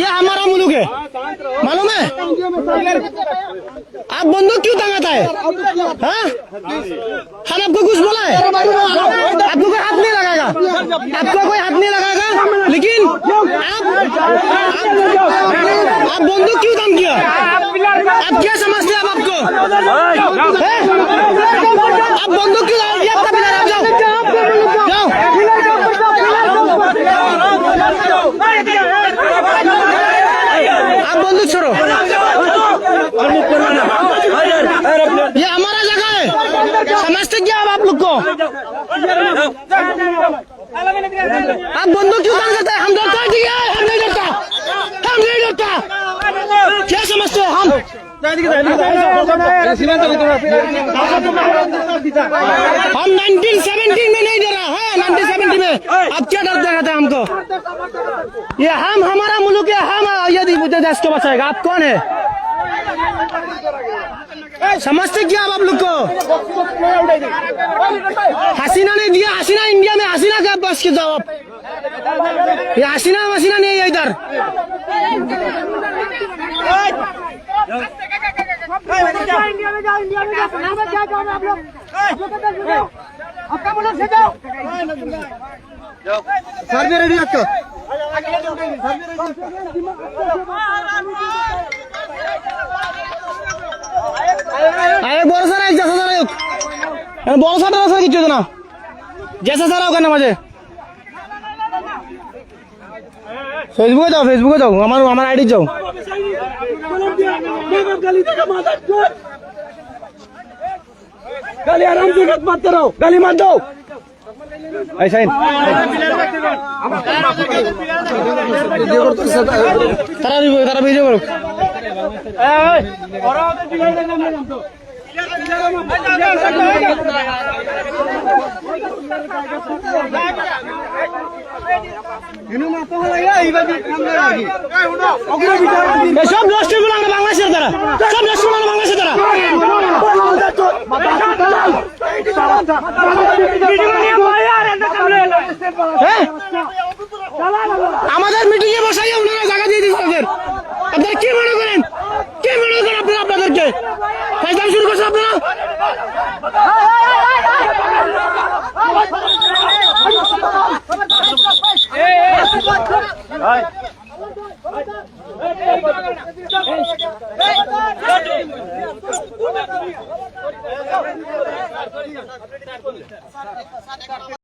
ये हमारा मुल्क है, मालूम है? आप बंदूक क्यों टांगाता है? हाँ? हम आपको कुछ बोला है? आपको कोई हाथ नहीं लगाएगा, आपको कोई हाथ नहीं लगाएगा, लेकिन आप बंदूक क्यों काम किया? आप क्या समझते हैं? आप आपको आप बंदूक क्यों लगाएंगे? आपका पिलर, आप जाओ जाओ। आप बंदूक छोड़ो, ये हमारा जगह है, समझते क्या आप लोग को? आप बंदूक क्यों टांग सकते हैं? हम डरता है, हम नहीं डरता, हम नहीं डरता। क्या समझते हैं हम? हम 1970 में नहीं डरा है, 1970 में। अब क्या डर दिखाते हैं हमको? ये हम, हमारा मुल्क है, हम यदि देश को बचाएगा। आप कौन है? समझते क्या आप लोग को? हसीना ने दिया, हसीना इंडिया में, हसीना का बस के जाओ आप। ये हसीना वसीना नहीं है इधर। इंडिया में जाओ, इंडिया में जाओ, क्या जाओ आप लोग? आपका मुल्क से जाओ। सर भी रेडी आपको? अरे बोल सर, एक जैसा सर, बोल सर सर किच्छु ना जैसा सर होगा ना मुझे फेसबुके जाओ, फेसबुके जाओ, हमार आईडी जाओ। गाली आराम से मत करो, गाली मत दो। ऐसा तारा वीडियो करो। সব নষ্ট করে আমরা বাংলাদেশের দ্বারা, সব নষ্ট করে বাংলাদেশের দ্বারা। আমাদের মিটিং এ বসাইয়া ওনারা জায়গা দিয়ে দিচ্ছে। আপনারা কি মনে করেন? কি মনে করেন আপনারা আপনাদেরকে ফাইজলাম শুরু করছেন আপনারা?